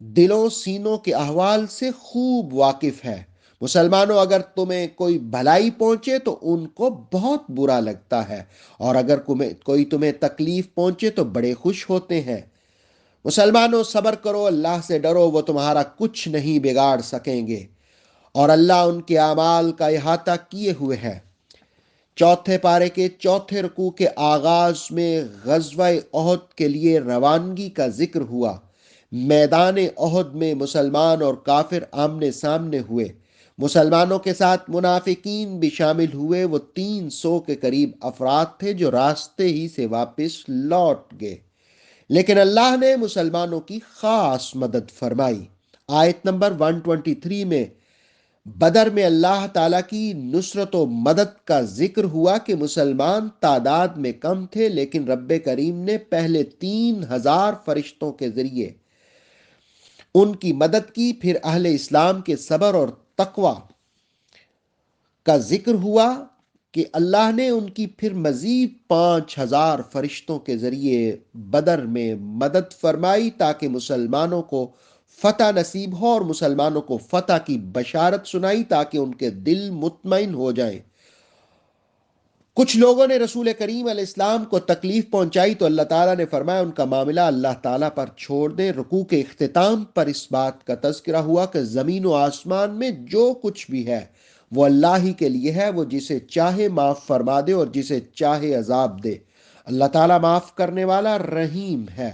دلوں سینوں کے احوال سے خوب واقف ہے۔ مسلمانوں، اگر تمہیں کوئی بھلائی پہنچے تو ان کو بہت برا لگتا ہے، اور اگر کوئی تمہیں تکلیف پہنچے تو بڑے خوش ہوتے ہیں۔ مسلمانوں، صبر کرو، اللہ سے ڈرو، وہ تمہارا کچھ نہیں بگاڑ سکیں گے، اور اللہ ان کے اعمال کا احاطہ کیے ہوئے ہے۔ چوتھے پارے کے چوتھے رکوع کے آغاز میں غزوہ احد کے لیے روانگی کا ذکر ہوا۔ میدان احد میں مسلمان اور کافر آمنے سامنے ہوئے۔ مسلمانوں کے ساتھ منافقین بھی شامل ہوئے۔ وہ 300 کے قریب افراد تھے جو راستے ہی سے واپس لوٹ گئے، لیکن اللہ نے مسلمانوں کی خاص مدد فرمائی۔ آیت نمبر 123 میں بدر میں اللہ تعالیٰ کی نصرت و مدد کا ذکر ہوا کہ مسلمان تعداد میں کم تھے، لیکن رب کریم نے پہلے 3000 فرشتوں کے ذریعے ان کی مدد کی۔ پھر اہل اسلام کے صبر اور تقوی کا ذکر ہوا کہ اللہ نے ان کی پھر مزید 5000 فرشتوں کے ذریعے بدر میں مدد فرمائی، تاکہ مسلمانوں کو فتح نصیب ہو، اور مسلمانوں کو فتح کی بشارت سنائی تاکہ ان کے دل مطمئن ہو جائیں۔ کچھ لوگوں نے رسول کریم علیہ السلام کو تکلیف پہنچائی تو اللہ تعالیٰ نے فرمایا ان کا معاملہ اللہ تعالیٰ پر چھوڑ دیں۔ رکوع کے اختتام پر اس بات کا تذکرہ ہوا کہ زمین و آسمان میں جو کچھ بھی ہے وہ اللہ ہی کے لیے ہے، وہ جسے چاہے معاف فرما دے اور جسے چاہے عذاب دے۔ اللہ تعالیٰ معاف کرنے والا رحیم ہے۔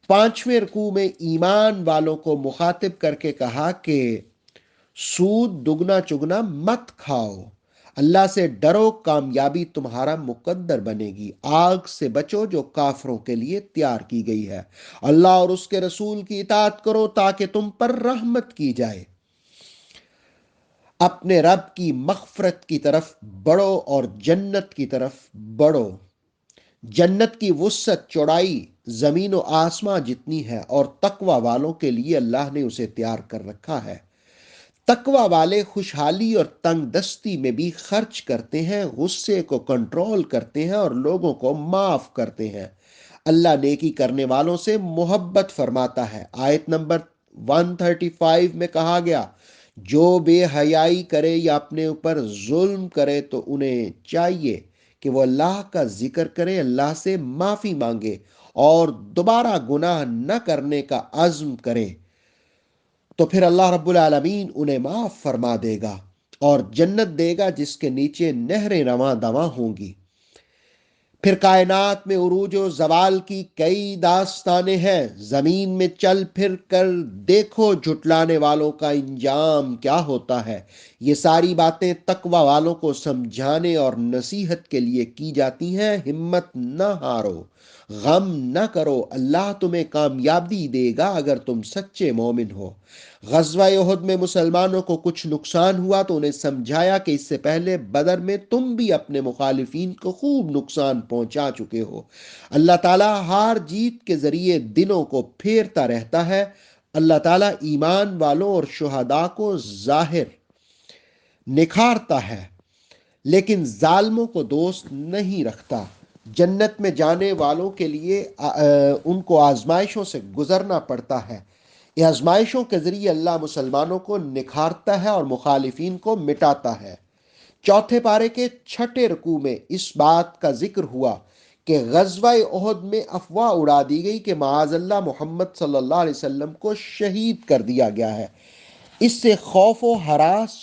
پانچویں رکوع میں ایمان والوں کو مخاطب کر کے کہا کہ سود دگنا چگنا مت کھاؤ، اللہ سے ڈرو، کامیابی تمہارا مقدر بنے گی۔ آگ سے بچو جو کافروں کے لیے تیار کی گئی ہے۔ اللہ اور اس کے رسول کی اطاعت کرو تاکہ تم پر رحمت کی جائے۔ اپنے رب کی مغفرت کی طرف بڑھو اور جنت کی طرف بڑھو۔ جنت کی وسعت چوڑائی زمین و آسمان جتنی ہے، اور تقوی والوں کے لیے اللہ نے اسے تیار کر رکھا ہے۔ تقوی والے خوشحالی اور تنگ دستی میں بھی خرچ کرتے ہیں، غصے کو کنٹرول کرتے ہیں اور لوگوں کو معاف کرتے ہیں۔ اللہ نیکی کرنے والوں سے محبت فرماتا ہے۔ آیت نمبر 135 میں کہا گیا، جو بے حیائی کرے یا اپنے اوپر ظلم کرے تو انہیں چاہیے کہ وہ اللہ کا ذکر کرے، اللہ سے معافی مانگے اور دوبارہ گناہ نہ کرنے کا عزم کرے، تو پھر اللہ رب العالمین انہیں معاف فرما دے گا اور جنت دے گا جس کے نیچے نہریں رواں دواں ہوں گی۔ پھر کائنات میں عروج و زوال کی کئی داستانیں ہیں۔ زمین میں چل پھر کر دیکھو جھٹلانے والوں کا انجام کیا ہوتا ہے۔ یہ ساری باتیں تقوی والوں کو سمجھانے اور نصیحت کے لیے کی جاتی ہیں۔ ہمت نہ ہارو، غم نہ کرو، اللہ تمہیں کامیابی دے گا اگر تم سچے مومن ہو۔ غزوہ احد میں مسلمانوں کو کچھ نقصان ہوا تو انہیں سمجھایا کہ اس سے پہلے بدر میں تم بھی اپنے مخالفین کو خوب نقصان پہنچا چکے ہو۔ اللہ تعالیٰ ہار جیت کے ذریعے دنوں کو پھیرتا رہتا ہے۔ اللہ تعالیٰ ایمان والوں اور شہداء کو ظاہر نکھارتا ہے، لیکن ظالموں کو دوست نہیں رکھتا۔ جنت میں جانے والوں کے لیے ان کو آزمائشوں سے گزرنا پڑتا ہے۔ یہ آزمائشوں کے ذریعے اللہ مسلمانوں کو نکھارتا ہے اور مخالفین کو مٹاتا ہے۔ چوتھے پارے کے چھٹے رکوع میں اس بات کا ذکر ہوا کہ غزوہ احد میں افواہ اڑا دی گئی کہ معاذ اللہ محمد صلی اللہ علیہ وسلم کو شہید کر دیا گیا ہے۔ اس سے خوف و ہراس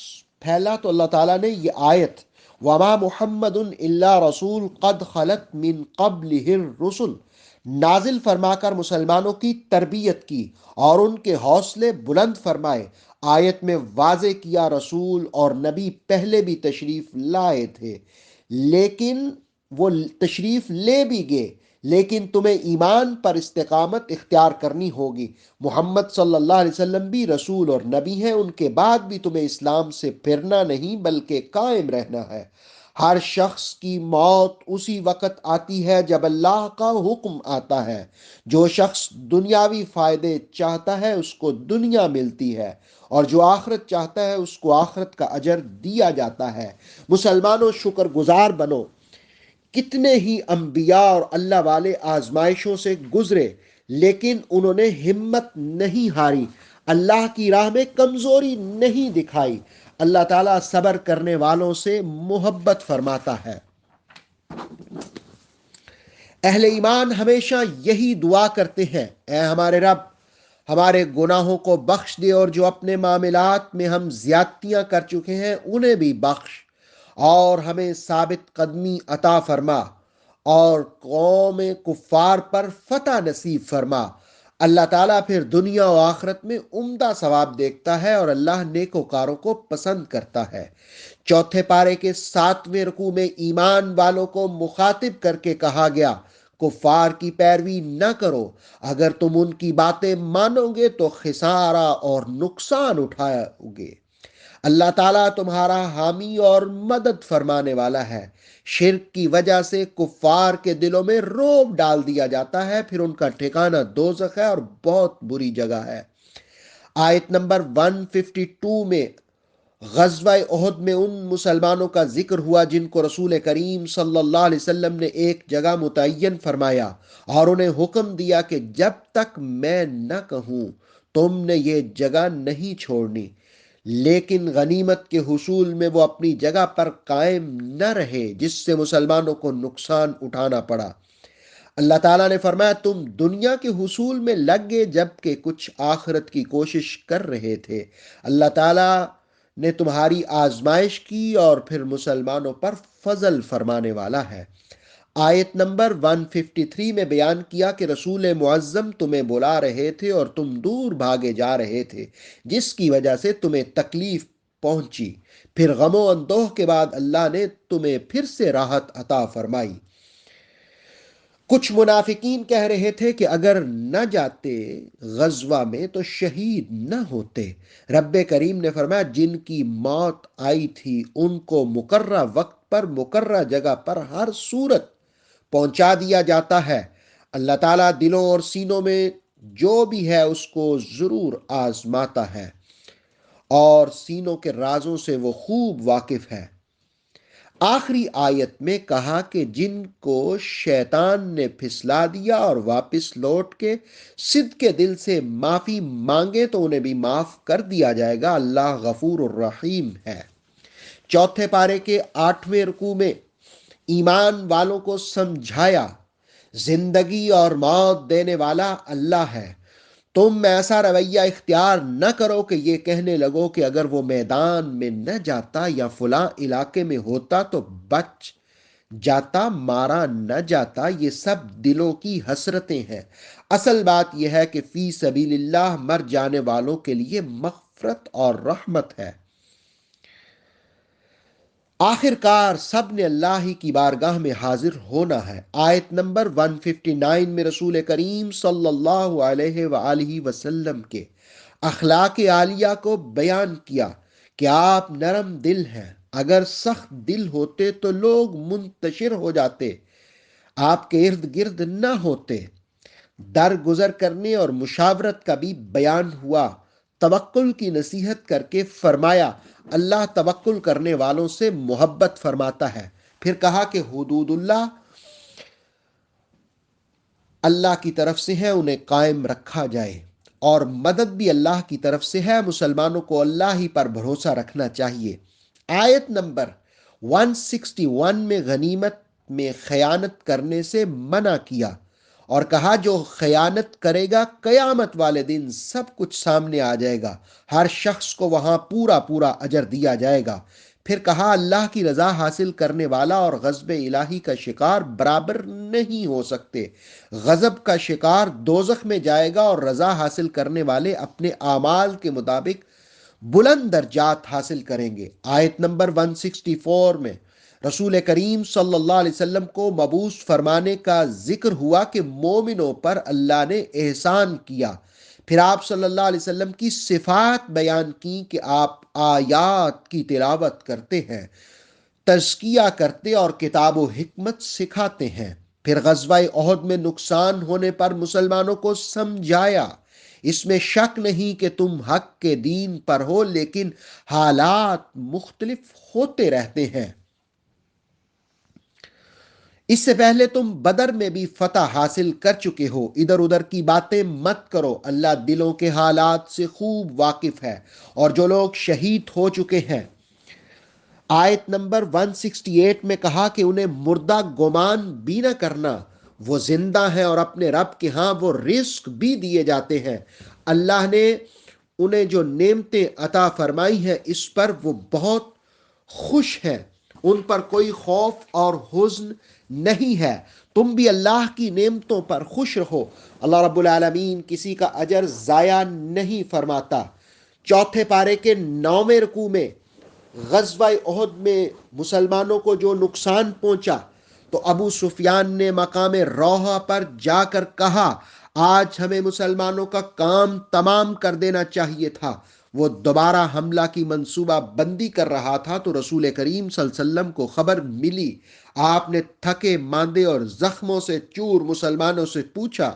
پھیلا تو اللہ تعالیٰ نے یہ آیت وَمَا مُحَمَّدٌ إِلَّا رَسُولٌ قَدْ خَلَتْ مِن قَبْلِهِ الرُّسُلُ نازل فرما کر مسلمانوں کی تربیت کی اور ان کے حوصلے بلند فرمائے۔ آیت میں واضح کیا رسول اور نبی پہلے بھی تشریف لائے تھے، لیکن وہ تشریف لے بھی گئے، لیکن تمہیں ایمان پر استقامت اختیار کرنی ہوگی۔ محمد صلی اللہ علیہ وسلم بھی رسول اور نبی ہیں، ان کے بعد بھی تمہیں اسلام سے پھرنا نہیں بلکہ قائم رہنا ہے۔ ہر شخص کی موت اسی وقت آتی ہے جب اللہ کا حکم آتا ہے۔ جو شخص دنیاوی فائدے چاہتا ہے اس کو دنیا ملتی ہے، اور جو آخرت چاہتا ہے اس کو آخرت کا اجر دیا جاتا ہے۔ مسلمانوں، شکر گزار بنو۔ کتنے ہی انبیاء اور اللہ والے آزمائشوں سے گزرے، لیکن انہوں نے ہمت نہیں ہاری، اللہ کی راہ میں کمزوری نہیں دکھائی۔ اللہ تعالیٰ صبر کرنے والوں سے محبت فرماتا ہے۔ اہل ایمان ہمیشہ یہی دعا کرتے ہیں، اے ہمارے رب، ہمارے گناہوں کو بخش دے، اور جو اپنے معاملات میں ہم زیادتیاں کر چکے ہیں انہیں بھی بخش، اور ہمیں ثابت قدمی عطا فرما، اور قوم کفار پر فتح نصیب فرما۔ اللہ تعالیٰ پھر دنیا و آخرت میں عمدہ ثواب دیکھتا ہے، اور اللہ نیکوکاروں کو پسند کرتا ہے۔ چوتھے پارے کے 7ویں رکوع میں ایمان والوں کو مخاطب کر کے کہا گیا، کفار کی پیروی نہ کرو، اگر تم ان کی باتیں مانو گے تو خسارہ اور نقصان اٹھاؤ گے۔ اللہ تعالیٰ تمہارا حامی اور مدد فرمانے والا ہے۔ شرک کی وجہ سے کفار کے دلوں میں رعب ڈال دیا جاتا ہے، پھر ان کا ٹھکانہ دوزخ ہے اور بہت بری جگہ ہے۔ آیت نمبر 152 میں غزوہ احد میں ان مسلمانوں کا ذکر ہوا جن کو رسول کریم صلی اللہ علیہ وسلم نے ایک جگہ متعین فرمایا اور انہیں حکم دیا کہ جب تک میں نہ کہوں تم نے یہ جگہ نہیں چھوڑنی، لیکن غنیمت کے حصول میں وہ اپنی جگہ پر قائم نہ رہے، جس سے مسلمانوں کو نقصان اٹھانا پڑا۔ اللہ تعالیٰ نے فرمایا، تم دنیا کے حصول میں لگ گئے جبکہ کچھ آخرت کی کوشش کر رہے تھے۔ اللہ تعالیٰ نے تمہاری آزمائش کی اور پھر مسلمانوں پر فضل فرمانے والا ہے۔ آیت نمبر 153 میں بیان کیا کہ رسول معظم تمہیں بلا رہے تھے اور تم دور بھاگے جا رہے تھے، جس کی وجہ سے تمہیں تکلیف پہنچی، پھر غم و اندوہ کے بعد اللہ نے تمہیں پھر سے راحت عطا فرمائی۔ کچھ منافقین کہہ رہے تھے کہ اگر نہ جاتے غزوہ میں تو شہید نہ ہوتے۔ رب کریم نے فرمایا، جن کی موت آئی تھی ان کو مقررہ وقت پر مقررہ جگہ پر ہر صورت پہنچا دیا جاتا ہے۔ اللہ تعالیٰ دلوں اور سینوں میں جو بھی ہے اس کو ضرور آزماتا ہے، اور سینوں کے رازوں سے وہ خوب واقف ہے۔ آخری آیت میں کہا کہ جن کو شیطان نے پھسلا دیا اور واپس لوٹ کے صدق کے دل سے معافی مانگے تو انہیں بھی معاف کر دیا جائے گا، اللہ غفور الرحیم ہے۔ چوتھے پارے کے 8ویں رکوع میں ایمان والوں کو سمجھایا، زندگی اور موت دینے والا اللہ ہے، تم ایسا رویہ اختیار نہ کرو کہ یہ کہنے لگو کہ اگر وہ میدان میں نہ جاتا یا فلاں علاقے میں ہوتا تو بچ جاتا، مارا نہ جاتا۔ یہ سب دلوں کی حسرتیں ہیں، اصل بات یہ ہے کہ فی سبیل اللہ مر جانے والوں کے لیے مغفرت اور رحمت ہے۔ آخر کار سب نے اللہ ہی کی بارگاہ میں حاضر ہونا ہے۔ آیت نمبر 159 میں رسول کریم صلی اللہ علیہ وآلہ وسلم کے اخلاق عالیہ کو بیان کیا کہ آپ نرم دل ہیں، اگر سخت دل ہوتے تو لوگ منتشر ہو جاتے، آپ کے ارد گرد نہ ہوتے۔ درگزر کرنے اور مشاورت کا بھی بیان ہوا، توکل کی نصیحت کر کے فرمایا اللہ توکل کرنے والوں سے محبت فرماتا ہے۔ پھر کہا کہ حدود اللہ اللہ کی طرف سے ہے، انہیں قائم رکھا جائے، اور مدد بھی اللہ کی طرف سے ہے، مسلمانوں کو اللہ ہی پر بھروسہ رکھنا چاہیے۔ آیت نمبر 161 میں غنیمت میں خیانت کرنے سے منع کیا اور کہا جو خیانت کرے گا قیامت والے دن سب کچھ سامنے آ جائے گا، ہر شخص کو وہاں پورا پورا اجر دیا جائے گا۔ پھر کہا اللہ کی رضا حاصل کرنے والا اور غضب الہی کا شکار برابر نہیں ہو سکتے، غضب کا شکار دوزخ میں جائے گا اور رضا حاصل کرنے والے اپنے اعمال کے مطابق بلند درجات حاصل کریں گے۔ آیت نمبر 164 میں رسول کریم صلی اللہ علیہ وسلم کو مبعوث فرمانے کا ذکر ہوا کہ مومنوں پر اللہ نے احسان کیا۔ پھر آپ صلی اللہ علیہ وسلم کی صفات بیان کی کہ آپ آیات کی تلاوت کرتے ہیں، تزکیہ کرتے اور کتاب و حکمت سکھاتے ہیں۔ پھر غزوہ احد میں نقصان ہونے پر مسلمانوں کو سمجھایا، اس میں شک نہیں کہ تم حق کے دین پر ہو، لیکن حالات مختلف ہوتے رہتے ہیں۔ اس سے پہلے تم بدر میں بھی فتح حاصل کر چکے ہو، ادھر ادھر کی باتیں مت کرو، اللہ دلوں کے حالات سے خوب واقف ہے۔ اور جو لوگ شہید ہو چکے ہیں، آیت نمبر 168 میں کہا کہ انہیں مردہ گمان بھی نہ کرنا، وہ زندہ ہیں اور اپنے رب کے ہاں وہ رزق بھی دیے جاتے ہیں۔ اللہ نے انہیں جو نعمتیں عطا فرمائی ہیں اس پر وہ بہت خوش ہیں، ان پر کوئی خوف اور حزن نہیں ہے۔ تم بھی اللہ کی نعمتوں پر خوش رہو، اللہ رب العالمین کسی کا اجر ضائع نہیں فرماتا۔ چوتھے پارے کے 9ویں رکوع میں غزوہ احد میں مسلمانوں کو جو نقصان پہنچا تو ابو سفیان نے مقام روحہ پر جا کر کہا، آج ہمیں مسلمانوں کا کام تمام کر دینا چاہیے تھا۔ وہ دوبارہ حملہ کی منصوبہ بندی کر رہا تھا تو رسول کریم صلی اللہ علیہ وسلم کو خبر ملی۔ آپ نے تھکے ماندے اور زخموں سے چور مسلمانوں سے پوچھا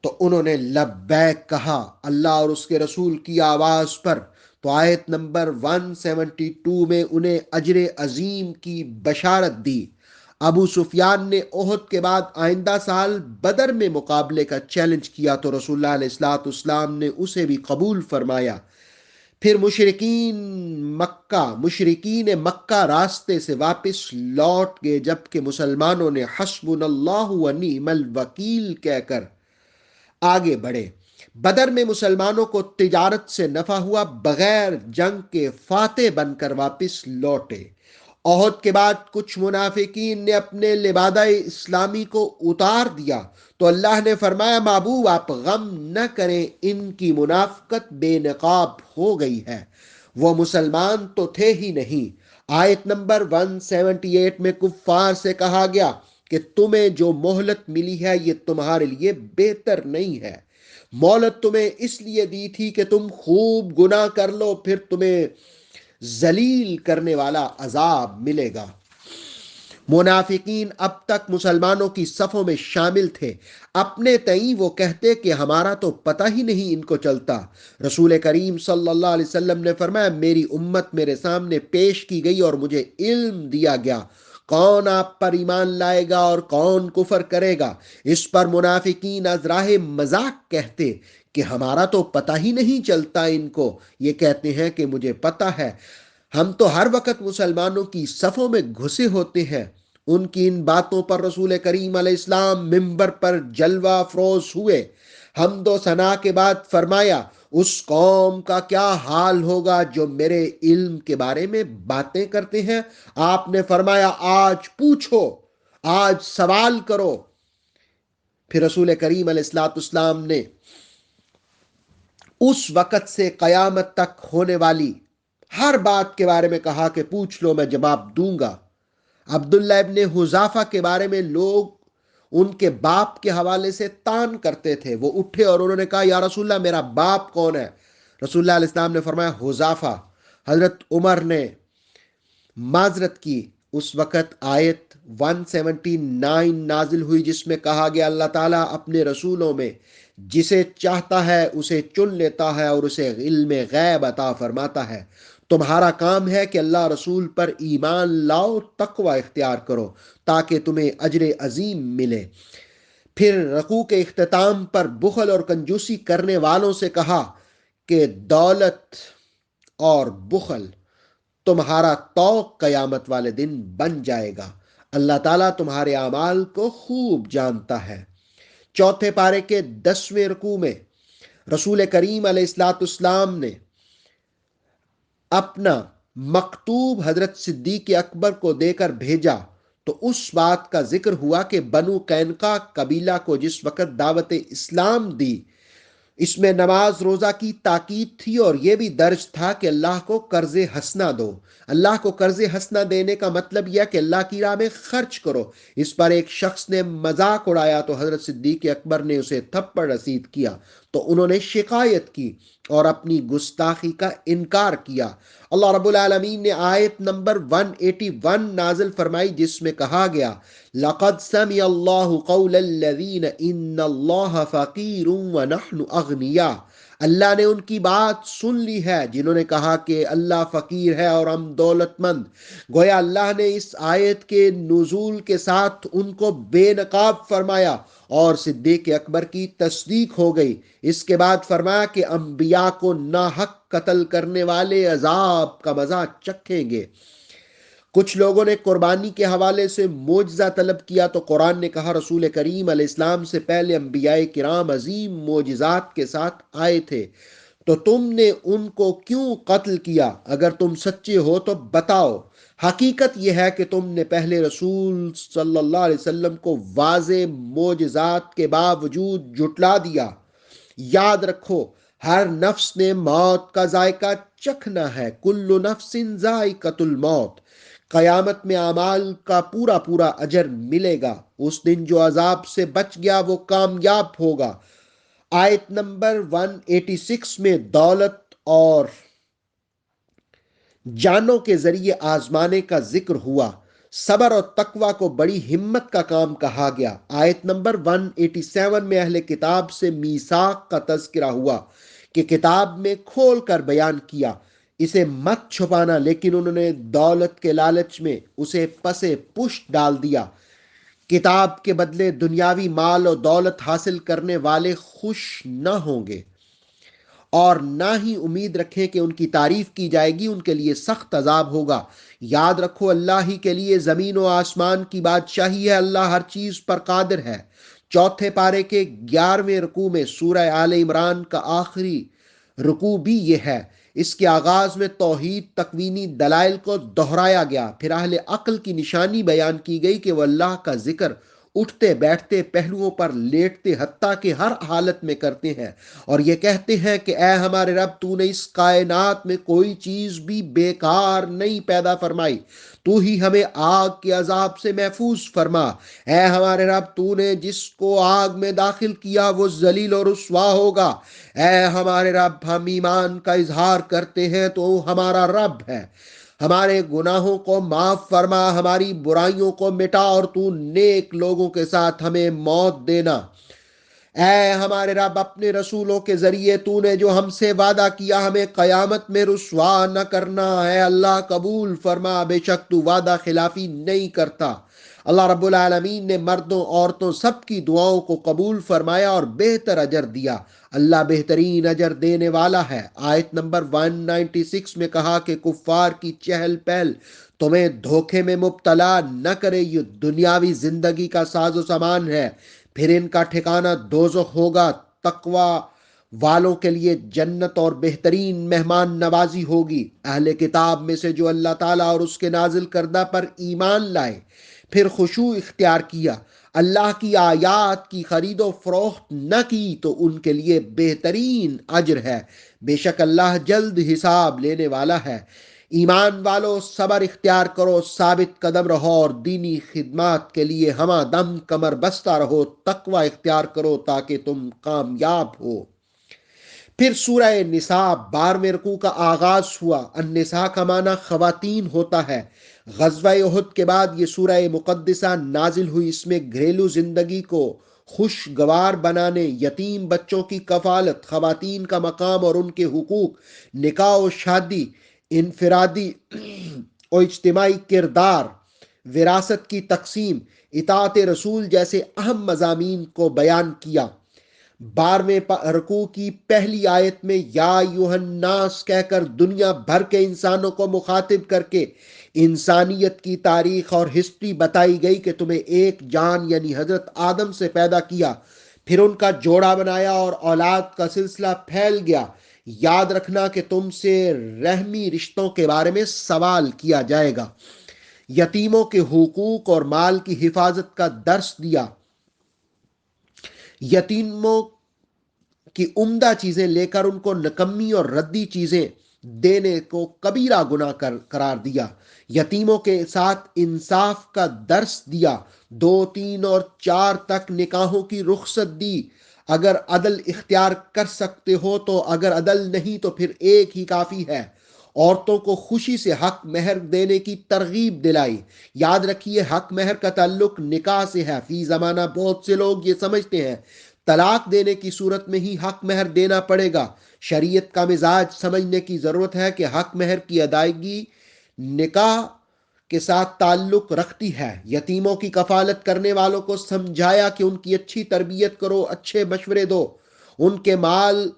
تو انہوں نے لبیک کہا اللہ اور اس کے رسول کی آواز پر۔ تو آیت نمبر 172 میں انہیں اجر عظیم کی بشارت دی۔ ابو سفیان نے احد کے بعد آئندہ سال بدر میں مقابلے کا چیلنج کیا تو رسول اللہ علیہ الصلوۃ والسلام نے اسے بھی قبول فرمایا۔ پھر مشرکین مکہ راستے سے واپس لوٹ گئے، جبکہ مسلمانوں نے حسبنا اللہ و نعم الوکیل کہہ کر آگے بڑھے۔ بدر میں مسلمانوں کو تجارت سے نفع ہوا، بغیر جنگ کے فاتح بن کر واپس لوٹے۔ احد کے بعد کچھ منافقین نے اپنے لبادہ اسلامی کو اتار دیا تو اللہ نے فرمایا محبوب آپ غم نہ کریں، ان کی منافقت بے نقاب ہو گئی ہے، وہ مسلمان تو تھے ہی نہیں۔ آیت نمبر 178 میں کفار سے کہا گیا کہ تمہیں جو مہلت ملی ہے یہ تمہارے لیے بہتر نہیں ہے، مہلت تمہیں اس لیے دی تھی کہ تم خوب گناہ کر لو، پھر تمہیں ذلیل کرنے والا عذاب ملے گا۔ منافقین اب تک مسلمانوں کی صفوں میں شامل تھے، اپنے تئیں وہ کہتے کہ ہمارا تو پتہ ہی نہیں ان کو چلتا۔ رسول کریم صلی اللہ علیہ وسلم نے فرمایا میری امت میرے سامنے پیش کی گئی اور مجھے علم دیا گیا، کون آپ پر ایمان لائے گا اور کون کفر کرے گا۔ اس پر منافقین از راہ مذاق کہتے کہ ہمارا تو پتہ ہی نہیں چلتا ان کو، یہ کہتے ہیں کہ مجھے پتہ ہے، ہم تو ہر وقت مسلمانوں کی صفوں میں گھسے ہوتے ہیں۔ ان کی ان باتوں پر رسول کریم علیہ السلام منبر پر جلوہ افروز ہوئے، حمد و ثنا کے بعد فرمایا اس قوم کا کیا حال ہوگا جو میرے علم کے بارے میں باتیں کرتے ہیں۔ آپ نے فرمایا آج پوچھو، آج سوال کرو۔ پھر رسول کریم علیہ السلام نے اس وقت سے قیامت تک ہونے والی ہر بات کے بارے میں کہا کہ پوچھ لو میں جواب دوں گا۔ عبداللہ ابن حذافہ کے بارے میں لوگ ان کے باپ کے حوالے سے تان کرتے تھے، وہ اٹھے اور انہوں نے کہا یا رسول اللہ میرا باپ کون ہے؟ رسول اللہ علیہ السلام نے فرمایا حذافہ۔ حضرت عمر نے معذرت کی، اس وقت آیت 179 نازل ہوئی جس میں کہا گیا اللہ تعالیٰ اپنے رسولوں میں جسے چاہتا ہے اسے چن لیتا ہے اور اسے علم غیب عطا فرماتا ہے۔ تمہارا کام ہے کہ اللہ رسول پر ایمان لاؤ، تقوی اختیار کرو تاکہ تمہیں اجر عظیم ملے۔ پھر رکوع کے اختتام پر بخل اور کنجوسی کرنے والوں سے کہا کہ دولت اور بخل تمہارا طوق قیامت والے دن بن جائے گا، اللہ تعالیٰ تمہارے اعمال کو خوب جانتا ہے۔ چوتھے پارے کے 10ویں رکوع میں رسول کریم علیہ الصلوۃ والسلام نے اپنا مکتوب حضرت صدیق اکبر کو دے کر بھیجا تو اس بات کا ذکر ہوا کہ بنو قینقاع قبیلہ کو جس وقت دعوت اسلام دی اس میں نماز روزہ کی تاکید تھی اور یہ بھی درج تھا کہ اللہ کو قرض حسنہ دو۔ اللہ کو قرض حسنہ دینے کا مطلب یہ کہ اللہ کی راہ میں خرچ کرو۔ اس پر ایک شخص نے مذاق اڑایا تو حضرت صدیق اکبر نے اسے تھپڑ رسید کیا تو انہوں نے شکایت کی اور اپنی گستاخی کا انکار کیا۔ اللہ رب العالمین نے آیت نمبر 181 نازل فرمائی جس میں کہا گیا لَقَدْ سَمِعَ اللَّهُ قَوْلَ الَّذِينَ إِنَّ اللَّهَ فَقِيرٌ وَنَحْنُ أَغْنِيَاءُ۔ اللہ نے ان کی بات سن لی ہے جنہوں نے کہا کہ اللہ فقیر ہے اور ہم دولت مند۔ گویا اللہ نے اس آیت کے نزول کے ساتھ ان کو بے نقاب فرمایا اور صدیق اکبر کی تصدیق ہو گئی۔ اس کے بعد فرمایا کہ انبیاء کو ناحق قتل کرنے والے عذاب کا مزہ چکھیں گے۔ کچھ لوگوں نے قربانی کے حوالے سے معجزہ طلب کیا تو قرآن نے کہا رسول کریم علیہ السلام سے پہلے انبیاء کرام عظیم معجزات کے ساتھ آئے تھے، تو تم نے ان کو کیوں قتل کیا؟ اگر تم سچے ہو تو بتاؤ۔ حقیقت یہ ہے کہ تم نے پہلے رسول صلی اللہ علیہ وسلم کو واضح معجزات کے باوجود جھٹلا دیا۔ یاد رکھو، ہر نفس نے موت کا ذائقہ چکھنا ہے، کل نفس ذائقۃ الموت۔ قیامت میں اعمال کا پورا پورا اجر ملے گا۔ اس دن جو عذاب سے بچ گیا وہ کامیاب ہوگا۔ آیت نمبر 186 میں دولت اور جانوں کے ذریعے آزمانے کا ذکر ہوا۔ صبر اور تقوی کو بڑی ہمت کا کام کہا گیا۔ آیت نمبر 187 میں اہل کتاب سے میثاق کا تذکرہ ہوا کہ کتاب میں کھول کر بیان کیا، اسے مت چھپانا، لیکن انہوں نے دولت کے لالچ میں اسے پسے پشت ڈال دیا۔ کتاب کے بدلے دنیاوی مال اور دولت حاصل کرنے والے خوش نہ ہوں گے اور نہ ہی امید رکھیں کہ ان کی تعریف کی جائے گی، ان کے لیے سخت عذاب ہوگا۔ یاد رکھو، اللہ ہی کے لیے زمین و آسمان کی بادشاہی ہے، اللہ ہر چیز پر قادر ہے۔ چوتھے پارے کے 11ویں رکوع میں سورہ آل عمران کا آخری رکوع بھی یہ ہے۔ اس کے آغاز میں توحید تکوینی دلائل کو دہرایا گیا، پھر اہل عقل کی نشانی بیان کی گئی کہ وہ اللہ کا ذکر اٹھتے بیٹھتے، پہلوؤں پر لیٹتے، حتیٰ کہ ہر حالت میں کرتے ہیں، اور یہ کہتے ہیں کہ اے ہمارے رب، تو نے اس کائنات میں کوئی چیز بھی بیکار نہیں پیدا فرمائی، تو ہی ہمیں آگ کے عذاب سے محفوظ فرما۔ اے ہمارے رب، تو نے جس کو آگ میں داخل کیا وہ ذلیل اور رسوا ہوگا۔ اے ہمارے رب، ہم ایمان کا اظہار کرتے ہیں تو ہمارا رب ہے، ہمارے گناہوں کو معاف فرما، ہماری برائیوں کو مٹا، اور تو نیک لوگوں کے ساتھ ہمیں موت دینا۔ اے ہمارے رب، اپنے رسولوں کے ذریعے تو نے جو ہم سے وعدہ کیا ہمیں قیامت میں رسوا نہ کرنا۔ اے اللہ، قبول فرما، بے شک تو وعدہ خلافی نہیں کرتا۔ اللہ رب العالمین نے مردوں عورتوں سب کی دعاؤں کو قبول فرمایا اور بہتر اجر دیا۔ اللہ بہترین اجر دینے والا ہے۔ آیت نمبر 196 میں کہا کہ کفار کی چہل پہل تمہیں دھوکے میں مبتلا نہ کرے، یہ دنیاوی زندگی کا ساز و سامان ہے، پھر ان کا ٹھکانہ دوزخ ہوگا۔ تقوی والوں کے لیے جنت اور بہترین مہمان نوازی ہوگی۔ اہل کتاب میں سے جو اللہ تعالیٰ اور اس کے نازل کردہ پر ایمان لائے، پھر خشوع اختیار کیا، اللہ کی آیات کی خرید و فروخت نہ کی، تو ان کے لیے بہترین اجر ہے۔ بے شک اللہ جلد حساب لینے والا ہے۔ ایمان والو، صبر اختیار کرو، ثابت قدم رہو اور دینی خدمات کے لیے ہمہ دم کمر بستہ رہو۔ تقوی اختیار کرو تاکہ تم کامیاب ہو۔ پھر سورہ نساء 12ویں رکوع کا آغاز ہوا۔ النساء کا معنی خواتین ہوتا ہے۔ غزوہ احد کے بعد یہ سورہ مقدسہ نازل ہوئی۔ اس میں گھریلو زندگی کو خوشگوار بنانے، یتیم بچوں کی کفالت، خواتین کا مقام اور ان کے حقوق، نکاح و شادی، انفرادی و اجتماعی کردار، وراثت کی تقسیم، اطاعت رسول جیسے اہم مضامین کو بیان کیا۔ 12ویں رکوع کی پہلی آیت میں یا ایھا الناس کہہ کر دنیا بھر کے انسانوں کو مخاطب کر کے انسانیت کی تاریخ اور ہسٹری بتائی گئی کہ تمہیں ایک جان یعنی حضرت آدم سے پیدا کیا، پھر ان کا جوڑا بنایا اور اولاد کا سلسلہ پھیل گیا۔ یاد رکھنا کہ تم سے رحمی رشتوں کے بارے میں سوال کیا جائے گا۔ یتیموں کے حقوق اور مال کی حفاظت کا درس دیا۔ یتیموں کی عمدہ چیزیں لے کر ان کو نکمی اور ردی چیزیں دینے کو کبیرہ گناہ قرار دیا۔ یتیموں کے ساتھ انصاف کا درس دیا۔ 2، 3 اور 4 تک نکاحوں کی رخصت دی۔ اگر عدل اختیار کر سکتے ہو تو، اگر عدل نہیں تو پھر ایک ہی کافی ہے۔ عورتوں کو خوشی سے حق مہر دینے کی ترغیب دلائی۔ یاد رکھیے، حق مہر کا تعلق نکاح سے ہے۔ فی زمانہ بہت سے لوگ یہ سمجھتے ہیں طلاق دینے کی صورت میں ہی حق مہر دینا پڑے گا۔ شریعت کا مزاج سمجھنے کی ضرورت ہے کہ حق مہر کی ادائیگی نکاح کے ساتھ تعلق رکھتی ہے۔ یتیموں کی کفالت کرنے والوں کو سمجھایا کہ ان کی اچھی تربیت کرو، اچھے مشورے دو، ان کے مال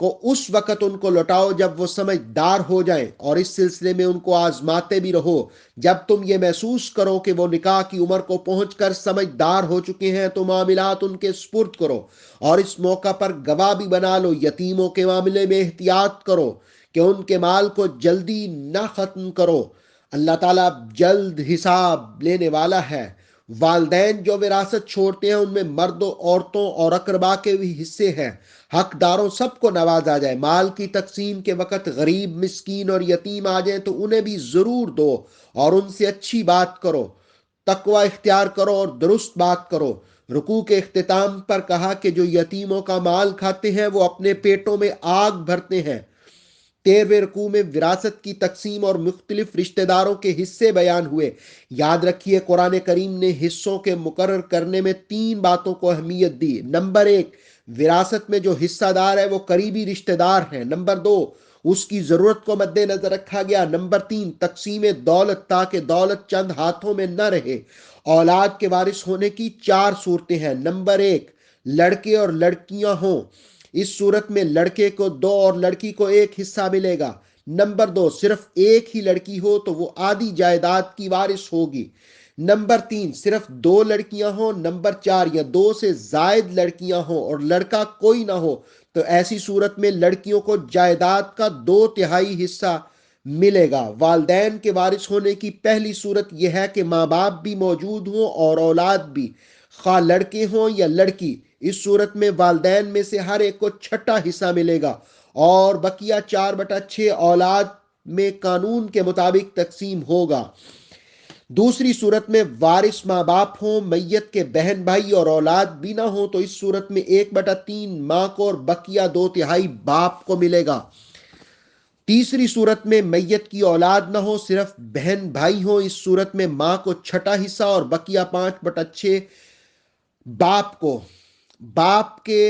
کو اس وقت ان کو لوٹاؤ جب وہ سمجھدار ہو جائیں، اور اس سلسلے میں ان کو آزماتے بھی رہو۔ جب تم یہ محسوس کرو کہ وہ نکاح کی عمر کو پہنچ کر سمجھدار ہو چکے ہیں تو معاملات ان کے سپرد کرو، اور اس موقع پر گواہ بھی بنا لو۔ یتیموں کے معاملے میں احتیاط کرو کہ ان کے مال کو جلدی نہ ختم کرو، اللہ تعالیٰ جلد حساب لینے والا ہے۔ والدین جو وراثت چھوڑتے ہیں ان میں مردوں، عورتوں اور اقربا کے بھی حصے ہیں۔ حقداروں سب کو نوازا جائے۔ مال کی تقسیم کے وقت غریب، مسکین اور یتیم آ جائیں تو انہیں بھی ضرور دو، اور ان سے اچھی بات کرو، تقوی اختیار کرو اور درست بات کرو۔ رکوع کے اختتام پر کہا کہ جو یتیموں کا مال کھاتے ہیں وہ اپنے پیٹوں میں آگ بھرتے ہیں۔ 13ویں رکوع میں وراثت کی تقسیم اور مختلف رشتہ داروں کے حصے بیان ہوئے۔ یاد رکھیے قرآن کریم نے حصوں کے مقرر کرنے میں 3 باتوں کو اہمیت دی۔ نمبر 1، وراثت میں جو حصہ دار ہے وہ قریبی رشتہ دار ہیں۔ نمبر 2، اس کی ضرورت کو مد نظر رکھا گیا۔ نمبر 3، تقسیم دولت تاکہ دولت چند ہاتھوں میں نہ رہے۔ اولاد کے وارث ہونے کی 4 صورتیں ہیں۔ نمبر 1، لڑکے اور لڑکیاں ہوں، اس صورت میں لڑکے کو 2 اور لڑکی کو 1 حصہ ملے گا۔ نمبر 2، صرف ایک ہی لڑکی ہو تو وہ آدھی جائیداد کی وارث ہوگی۔ نمبر 3، صرف 2 لڑکیاں ہوں۔ نمبر 4، یا 2 سے زائد لڑکیاں ہوں اور لڑکا کوئی نہ ہو تو ایسی صورت میں لڑکیوں کو جائیداد کا 2/3 حصہ ملے گا۔ والدین کے وارث ہونے کی پہلی صورت یہ ہے کہ ماں باپ بھی موجود ہوں اور اولاد بھی، خواہ لڑکے ہوں یا لڑکی۔ اس صورت میں والدین میں سے ہر ایک کو 6واں حصہ ملے گا، اور بقیہ 4/6 اولاد میں قانون کے مطابق تقسیم ہوگا۔ دوسری صورت میں وارث ماں باپ ہوں، میت کے بہن بھائی اور اولاد بھی نہ ہوں تو اس صورت میں 1/3 ماں کو اور بقیہ 2/3 باپ کو ملے گا۔ تیسری صورت میں میت کی اولاد نہ ہو، صرف بہن بھائی ہوں، اس صورت میں ماں کو 6واں حصہ اور بقیہ 5/6 باپ کو۔ باپ کے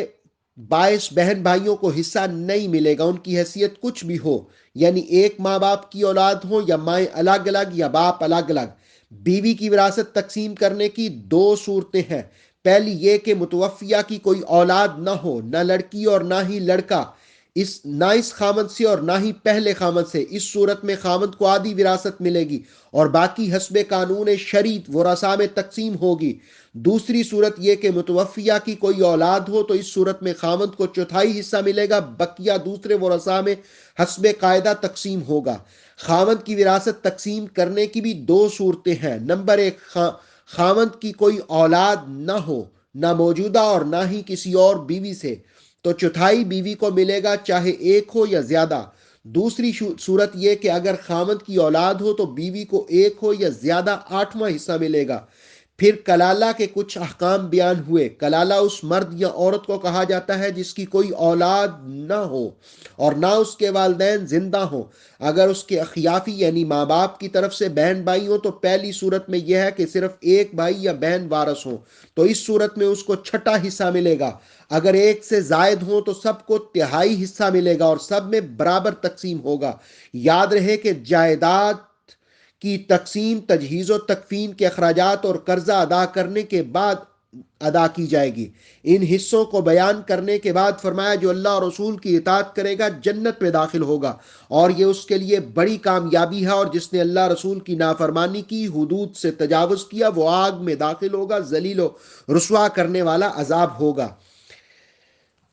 باعث بہن بھائیوں کو حصہ نہیں ملے گا، ان کی حیثیت کچھ بھی ہو، یعنی ایک ماں باپ کی اولاد ہو یا مائیں الگ الگ یا باپ الگ الگ۔ بیوی کی وراثت تقسیم کرنے کی 2 صورتیں ہیں۔ پہلی یہ کہ متوفیہ کی کوئی اولاد نہ ہو، نہ لڑکی اور نہ ہی لڑکا، نہ اس خامد سے اور نہ ہی پہلے خامد سے۔ اس صورت میں خامد کو آدھی وراثت ملے گی اور باقی حسب قانون شریعت ورثاء میں تقسیم ہوگی۔ دوسری صورت یہ کہ متوفیہ کی کوئی اولاد ہو تو اس صورت میں خامد کو 4تھائی حصہ ملے گا، بقیہ دوسرے ورثاء میں حسب قاعدہ تقسیم ہوگا۔ خامد کی وراثت تقسیم کرنے کی بھی 2 صورتیں ہیں۔ نمبر 1، خامد کی کوئی اولاد نہ ہو، نہ موجودہ اور نہ ہی کسی اور بیوی سے، تو 4تھائی بیوی کو ملے گا، چاہے ایک ہو یا زیادہ۔ دوسری صورت یہ کہ اگر خامد کی اولاد ہو تو بیوی کو 1 ہو یا زیادہ 8واں حصہ ملے گا۔ پھر کلالہ کے کچھ احکام بیان ہوئے۔ کلالہ اس مرد یا عورت کو کہا جاتا ہے جس کی کوئی اولاد نہ ہو اور نہ اس کے والدین زندہ ہوں۔ اگر اس کے اخیافی یعنی ماں باپ کی طرف سے بہن بھائی ہوں تو پہلی صورت میں یہ ہے کہ صرف ایک بھائی یا بہن وارث ہوں، تو اس صورت میں اس کو 6واں حصہ ملے گا۔ اگر ایک سے زائد ہوں تو سب کو 1/3 حصہ ملے گا اور سب میں برابر تقسیم ہوگا۔ یاد رہے کہ جائیداد کی تقسیم تجہیز و تکفین کے اخراجات اور قرضہ ادا کرنے کے بعد ادا کی جائے گی۔ ان حصوں کو بیان کرنے کے بعد فرمایا جو اللہ اور رسول کی اطاعت کرے گا جنت میں داخل ہوگا، اور یہ اس کے لیے بڑی کامیابی ہے، اور جس نے اللہ رسول کی نافرمانی کی، حدود سے تجاوز کیا، وہ آگ میں داخل ہوگا، ذلیل و رسوا کرنے والا عذاب ہوگا۔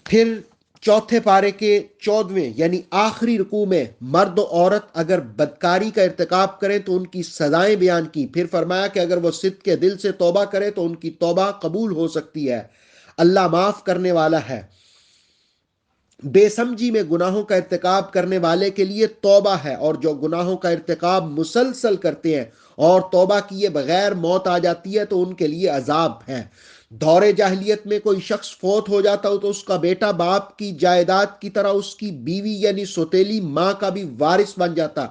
پھر چوتھے پارے کے 14ویں یعنی آخری رکوع میں مرد و عورت اگر بدکاری کا ارتکاب کریں تو ان کی سزائیں بیان کی۔ پھر فرمایا کہ اگر وہ صدق کے دل سے توبہ کرے تو ان کی توبہ قبول ہو سکتی ہے، اللہ معاف کرنے والا ہے۔ بے سمجھی میں گناہوں کا ارتکاب کرنے والے کے لیے توبہ ہے، اور جو گناہوں کا ارتکاب مسلسل کرتے ہیں اور توبہ کیے بغیر موت آ جاتی ہے تو ان کے لیے عذاب ہے۔ دور جاہلیت میں کوئی شخص فوت ہو جاتا ہو تو اس کا بیٹا باپ کی جائیداد کی طرح اس کی بیوی یعنی سوتیلی ماں کا بھی وارث بن جاتا،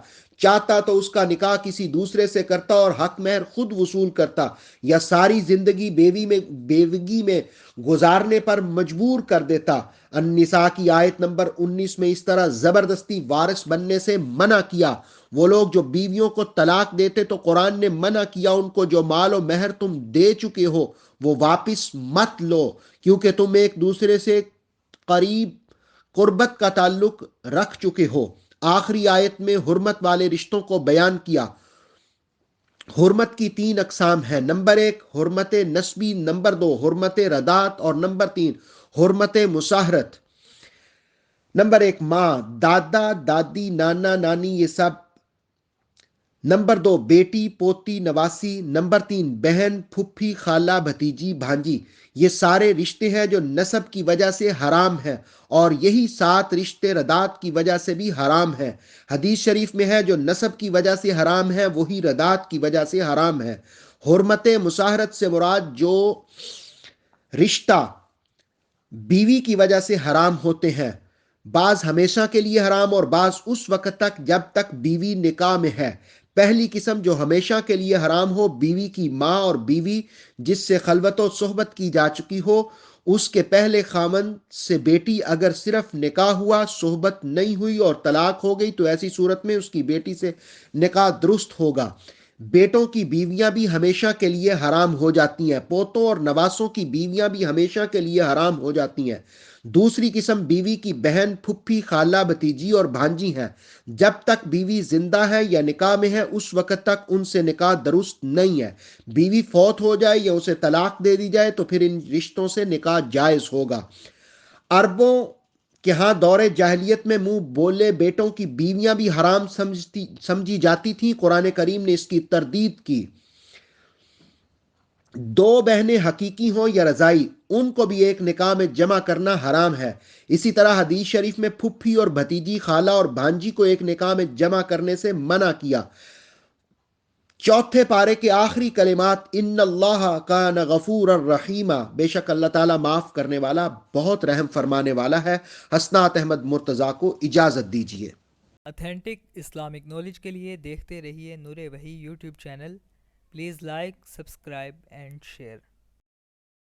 چاہتا تو اس کا نکاح کسی دوسرے سے کرتا اور حق مہر خود وصول کرتا، یا ساری زندگی بیوگی میں گزارنے پر مجبور کر دیتا۔ النساء کی آیت نمبر 19 میں اس طرح زبردستی وارث بننے سے منع کیا۔ وہ لوگ جو بیویوں کو طلاق دیتے تو قرآن نے منع کیا ان کو جو مال و مہر تم دے چکے ہو وہ واپس مت لو، کیونکہ تم ایک دوسرے سے قریب قربت کا تعلق رکھ چکے ہو۔ آخری آیت میں حرمت والے رشتوں کو بیان کیا۔ حرمت کی 3 اقسام ہیں: نمبر 1 حرمت نسبی، نمبر 2 حرمت ردات، اور نمبر 3 حرمت مصاہرت۔ نمبر 1 ماں، دادا دادی، نانا نانی، یہ سب۔ نمبر 2 بیٹی پوتی نواسی۔ نمبر 3 بہن پھپھی خالہ بھتیجی بھانجی۔ یہ سارے رشتے ہیں جو نسب کی وجہ سے حرام ہیں، اور یہی 7 رشتے ردات کی وجہ سے بھی حرام ہیں۔ حدیث شریف میں ہے جو نسب کی وجہ سے حرام ہے وہی ردات کی وجہ سے حرام ہے۔ حرمت مصاہرت سے مراد جو رشتہ بیوی کی وجہ سے حرام ہوتے ہیں، بعض ہمیشہ کے لیے حرام اور بعض اس وقت تک جب تک بیوی نکاح میں ہے۔ پہلی قسم جو ہمیشہ کے لیے حرام ہو، بیوی کی ماں اور بیوی جس سے خلوت و صحبت کی جا چکی ہو، اس کے پہلے خامند سے بیٹی اگر صرف نکاح ہوا، صحبت نہیں ہوئی اور طلاق ہو گئی تو ایسی صورت میں اس کی بیٹی سے نکاح درست ہوگا۔ بیٹوں کی بیویاں بھی ہمیشہ کے لیے حرام ہو جاتی ہیں، پوتوں اور نواسوں کی بیویاں بھی ہمیشہ کے لیے حرام ہو جاتی ہیں۔ دوسری قسم بیوی کی بہن پھپھی خالہ بھتیجی اور بھانجی ہیں۔ جب تک بیوی زندہ ہے یا نکاح میں ہے اس وقت تک ان سے نکاح درست نہیں ہے۔ بیوی فوت ہو جائے یا اسے طلاق دے دی جائے تو پھر ان رشتوں سے نکاح جائز ہوگا۔ عربوں کہ ہاں دور جاہلیت میں منہ بولے بیٹوں کی بیویاں بھی حرام سمجھی جاتی تھیں۔ قرآن کریم نے اس کی تردید کی۔ 2 بہنیں حقیقی ہوں یا رضائی، ان کو بھی ایک نکاح میں جمع کرنا حرام ہے۔ اسی طرح حدیث شریف میں پھپھی اور بھتیجی، خالہ اور بھانجی کو ایک نکاح میں جمع کرنے سے منع کیا۔ 4 پارے کے آخری کلمات ان اللہ کان غفورا رحیما، بے شک اللہ تعالیٰ معاف کرنے والا بہت رحم فرمانے والا ہے۔ حسنات احمد مرتضیٰ کو اجازت دیجیے۔ اتھینٹک اسلامک نالج کے لیے دیکھتے رہیے نور وحی YouTube channel. Please like, subscribe and share.